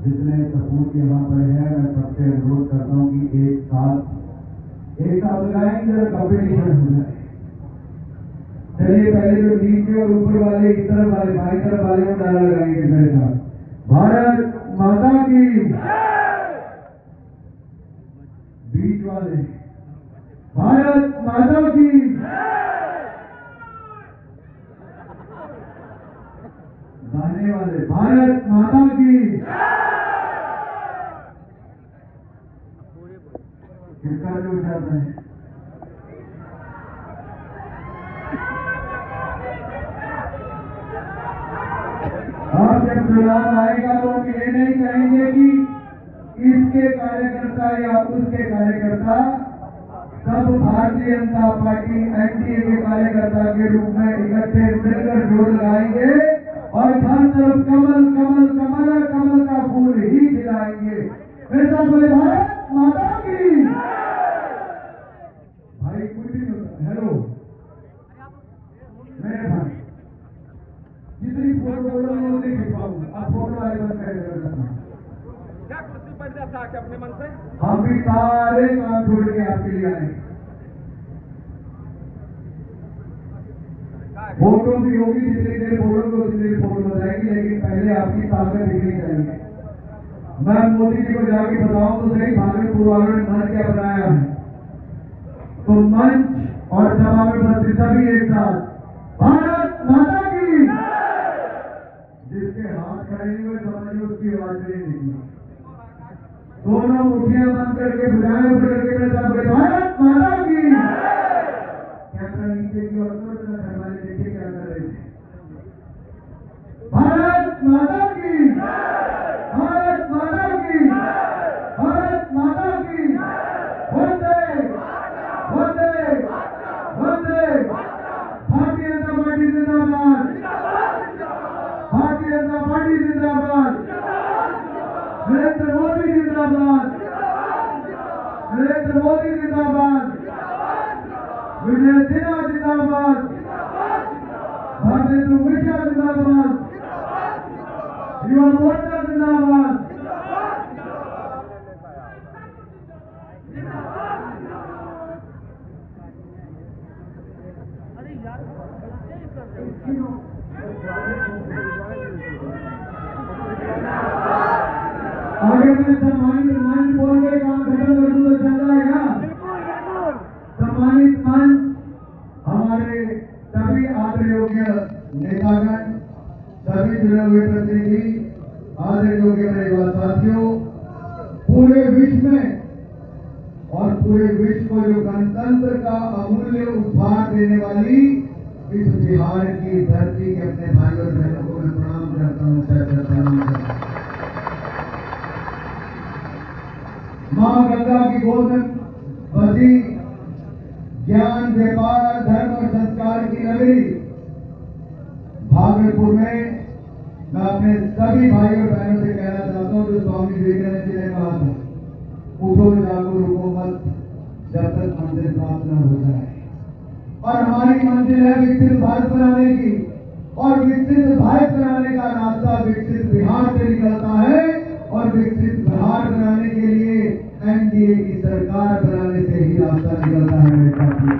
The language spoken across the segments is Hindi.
जितने सपूत यहाँ पर है, मैं सबसे अनुरोध करता हूँ कि एक साथ लगाएंगे कॉम्पिटिशन हो जाए। चलिए पहले जो नीचे और ऊपर वाले, इस तरफ वाले, बाई तरफ वाले को नारा लगाएंगे मेरे साथ। भारत माता की, बीच वाले भारत माता की, दाहिने वाले भारत माता की। किसका जोश आता है? अब जब चुनाव आएगा तो हम ये नहीं कहेंगे कि इसके कार्यकर्ता या उसके कार्यकर्ता, सब भारतीय जनता पार्टी एनडीए के कार्यकर्ता के रूप में इकट्ठे मिलकर जोड़ लगाएंगे और हर तरफ कमल कमल कमल कमल का फूल ही खिलाएंगे। मेरे साथ बोले भारत माता की। भाई कुछ नहीं होता। हेलो मेरे भाई, जितनी फोटो बोलो मैं उतनी खिंचवाऊंगा। आप फोटो वाले बंद कर क्या कुर्सी पर जा था अपने मन से? हम भी सारे काम छोड़ के आपके लिए आए। फोटो भी होगी, जितनी देर बोलोगे उतनी देर फोटो हो जाएगी, लेकिन पहले आपकी ताकत दिखनी चाहिए। मैं मोदी जी को जाके बताऊं तो सही, भागलपुर वालों ने मंच क्या बनाया है, तो मंच और सभा में बस सभी एक साथ भारत माता की। जिसके हाथ खड़े नहीं हुए समझिए उसकी आवाज नहीं निकली। दोनों मुठियां बंद करके बुझाएं उठ करके मेरे साथ बोले भारत माता की। कैमरा नीचे की और वाले देखिए क्या कर रहे थे। भारत माता की, भारत माता की, भारत माता की। वंदे वंदे वंदे। भारतीय जनता पार्टी जिंदाबाद, भारतीय जनता पार्टी जिंदाबाद, नरेंद्र मोदी जिंदाबाद, नरेंद्र मोदी जिंदाबाद, विजय सिन्हा जिंदाबाद, भारतेंदु मिश्रा जिंदाबाद, युवा मोर्चा जिंदाबाद। आगे में सम्मानित मंच बोल के काम खत्म कर दूं तो चल जाएगा। सम्मानित मंच हमारे सभी आदरणीय योग्य नेतागण, सभी चुने हुए प्रतिनिधि, आदरणीय योग्य मेरे साथियों, पूरे विश्व में और पूरे विश्व को जो गणतंत्र का अमूल्य उपहार देने वाली इस बिहार की धरती के अपने भाई और बहनों को मैं प्रणाम करता हूँ, प्रणाम करता हूँ। मां गंगा की गोद में बसी ज्ञान, व्यापार, धर्म और संस्कार की नगरी भागलपुर में मैं अपने सभी भाई और बहनों से कहना चाहता हूँ, जो स्वामी विवेकानंद जी ने कहा था, उठो जागो रुको मत जब तक मंजिल प्राप्त न हो जाए। और हमारी मंजिल है विकसित भारत बनाने की, और विकसित भारत बनाने का रास्ता विकसित बिहार से निकलता है, और विकसित बिहार बनाने के लिए एनडीए की सरकार बनाने से ही रास्ता निकलता है। मेरे साथियों,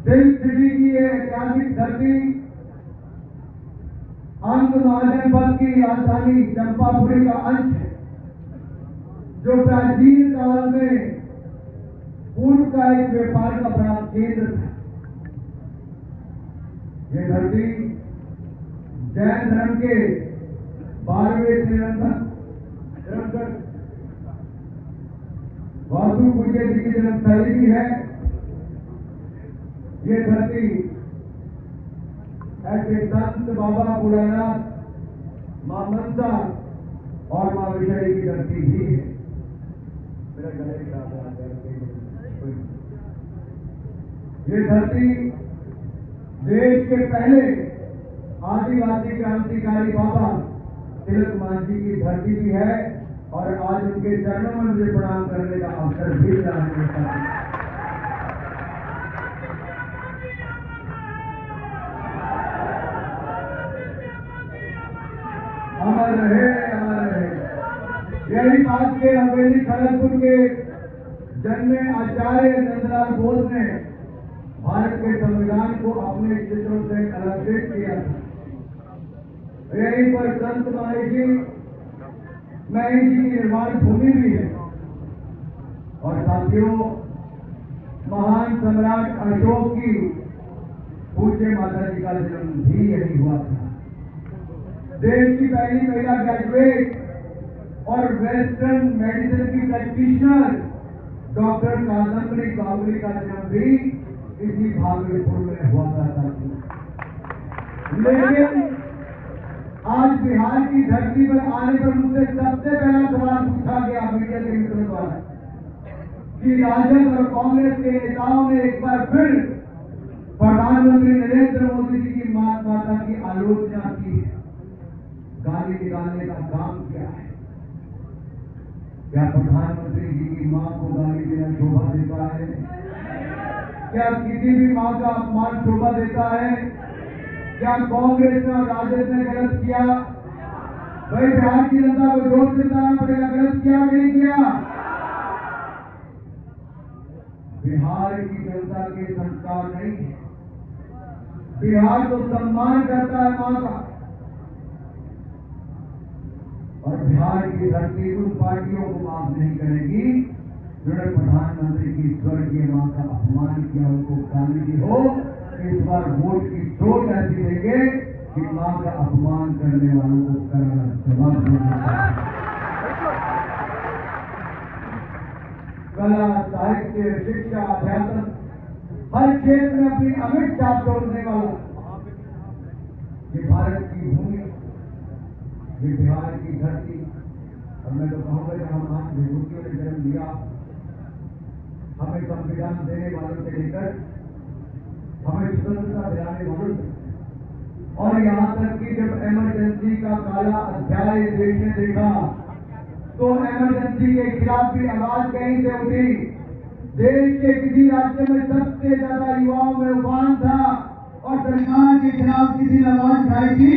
सिल्क सिटी की ये ऐतिहासिक धरती, अंग महाजनपद की राजधानी चंपापुरी का अंश है, जो प्राचीन काल में पूर्व का एक व्यापार का बड़ा केंद्र था। ये धरती जैन धर्म के 12वें तीर्थंकर वासु पूज्य जी की जन्मस्थली भी है। ये धरती ऐसे संत बाबा भोलानाथ, मां मनसा और मां विषय की धरती भी है। मेरा गले खराब है। ये धरती देश के पहले आदिवासी क्रांतिकारी बाबा तिलक मांझी की धरती भी है, और आज उनके चरणों में मुझे प्रणाम करने का अवसर भी मिला है। अमर रहे, अमर रहे। यही बात के हवेली खड़गपुर के जन्मे आचार्य नंदलाल बोस ने भारत के संविधान को अपने चित्रों से अलंकृत किया था। यहीं पर संत महर्षि महर्षि की निर्माण भूमि भी है। और साथियों, महान सम्राट अशोक की पूज्य माता जी का जन्म भी यही हुआ था। देश की पहली महिला ग्रेजुएट और वेस्टर्न मेडिसिन की प्रैक्टिशनर डॉक्टर कादम्बरी गांगुली का जन्म भी इसी भागलपुर में हुआ था। लेकिन आज बिहार की धरती पर आने पर मुझसे सबसे पहला सवाल पूछा गया मीडिया के मित्रों द्वारा कि राजद और कांग्रेस के नेताओं ने एक बार फिर प्रधानमंत्री नरेंद्र मोदी जी की माता की आलोचना की है, गाली निकालने का काम किया है। क्या प्रधानमंत्री जी की मां को गाली देना शोभा देता है? क्या किसी भी मां का अपमान शोभा देता है? क्या कांग्रेस ने और राजद ने गलत किया? भाई बिहार की जनता को जोर से बताना पड़ेगा, गलत किया कि नहीं किया? बिहार की जनता के संस्कार नहीं है। बिहार तो सम्मान करता है मां का। और बिहार की धरती उन पार्टियों को माफ नहीं करेगी जिन्होंने प्रधानमंत्री की स्वर्गीय मां का अपमान किया, उनको गाली दी हो। इस बार वोट की चोट ऐसी देंगे कि मां का अपमान करने वालों को करारा जवाब देना। कला, साहित्य, शिक्षा, अध्यात्म हर क्षेत्र में अपनी अमिट छाप छोड़ने वाला ये भारत की भूमि, ये बिहार की धरती। और मैं तो कहूंगा जहां महान विभूतियों ने जन्म लिया, हमें संविधान देने वालों से लेकर हमें स्वतंत्रता दिलाने वालों से, और यहां तक कि जब इमरजेंसी का काला अध्याय देश ने देखा तो इमरजेंसी के खिलाफ भी आवाज कहीं से उठी। देश के किसी राज्य में सबसे ज्यादा युवाओं में उफान था और सरकार के खिलाफ किसी ने आवाज उठाई थी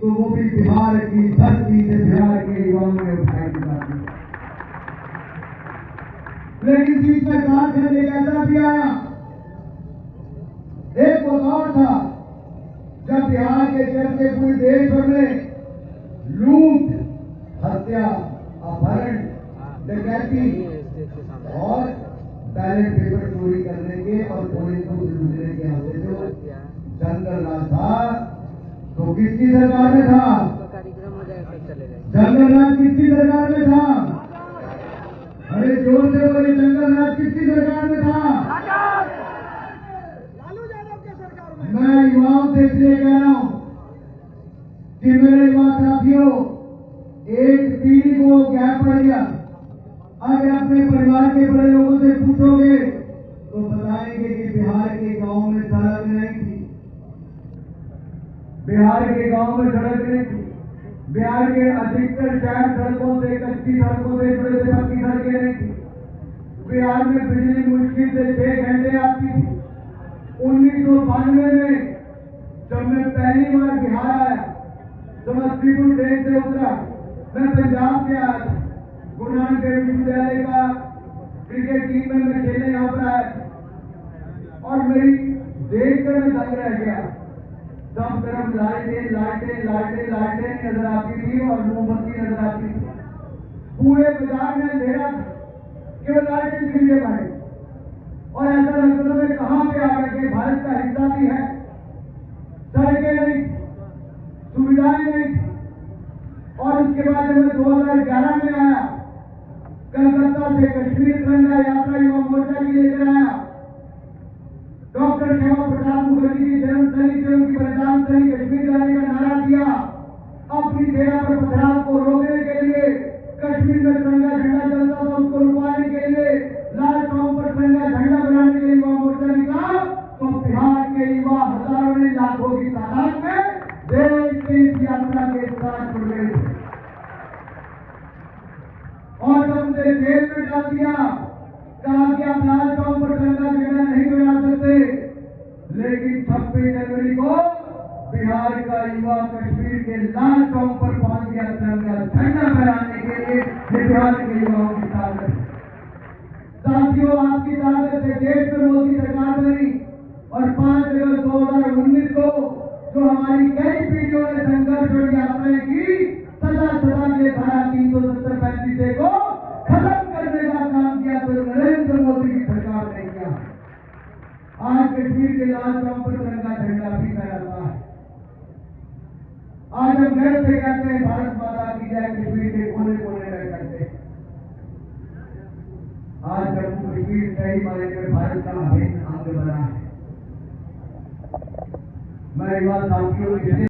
तो वो भी बिहार की धरती से बिहार के युवाओं में उठाई जाती। लेकिन बीच में झारखंड एक ऐसा भी आया, एक वो दौर था जब बिहार के चलते पूरे देश भर में लूट, हत्या, अपहरण, डकैती और बैलेट पेपर चोरी करने के और पुलिस को लूटने के आते थे। जंगल राज था तो किसकी सरकार में था? जंगल राज किसकी सरकार में था? अरे जोर से बोले, जंगल राज किसकी सरकार में था? मैं युवाओं से इसलिए कह रहा हूं कि मेरे युवा साथियों, एक पीढ़ी को गैप पड़ गया। अगर अपने परिवार के बड़े लोगों से पूछोगे तो बताएंगे कि बिहार के गांव में सड़क नहीं थी, बिहार के गांव में सड़क नहीं थी। बिहार के अधिकतर शहर सड़कों से, कच्ची सड़कों से जुड़े थे, पक्की सड़कें नहीं थी। बिहार में बिजली मुश्किल से 6 घंटे आती थी। 1992 में जब मैं पहली बार बिहार आया, समस्तीपुर ट्रेन से उतरा, मैं पंजाब से आया था। गुरु नानक देव विश्वविद्यालय का क्रिकेट टीम में मैं खेलने यहाँ पर आया और मेरी देख कर मैं दंग रह गया। सब तरफ लाइटें लाइटें लाइटें लाइटें नजर आती थी और मोमबत्ती नजर आती थी। पूरे बाजार में अंधेरा था, केवल लाइटें दिखने पाए और ऐसा लगता था मैं कहां पे आ गया कि भारत का हिस्सा भी है। सड़कें नहीं, सुविधाएं नहीं थी। और उसके बाद जब मैं 2011 में आया, कलकत्ता से कश्मीर तिरंगा यात्रा युवा मोर्चा की लेकर आया। डॉक्टर श्यामा प्रसाद मुखर्जी की जन्मस्थली से उनकी बलिदान स्थली कश्मीर जाने का नारा दिया। अपनी सेना पर पथराव को रोकने के लिए कश्मीर में तिरंगा झंडा चलता था, उसको रुकवाने के लिए लाल चौक पर तिरंगा झंडा बनाने के लिए युवा मोर्चा निकला। तो बिहार के युवा हजारों ने, लाखों की तादाद में देश की इस यात्रा के साथ जुड़ गए थे। और जब उसे जेल में डाल दिया, कहा कि आप लाल चौक पर तिरंगा झंडा नहीं बना सकते। लेकिन 26 जनवरी को बिहार का युवा कश्मीर के लाल चौक पर पहुंच गया। बिहार के युवाओं की ताकत। साथियों, आपकी ताकत से देश में मोदी सरकार बनी और 5 अगस्त 2019 को जो हमारी कई पीढ़ियों ने संघर्ष और यात्राएं की, सदा सदा के धारा 370-35 को खत्म करने का काम किया तो नरेंद्र मोदी की सरकार ने किया। आज कश्मीर के लाल चौक पर तिरंगा झंडा भी फहराता है। आज हम गर्व से कहते हैं भारत माता की जय, कश्मीर के कोने कोने में करते। आज जम्मू कश्मीर सही मायने में भारत का अभिन्न अंग बना है। मैं युवा साथियों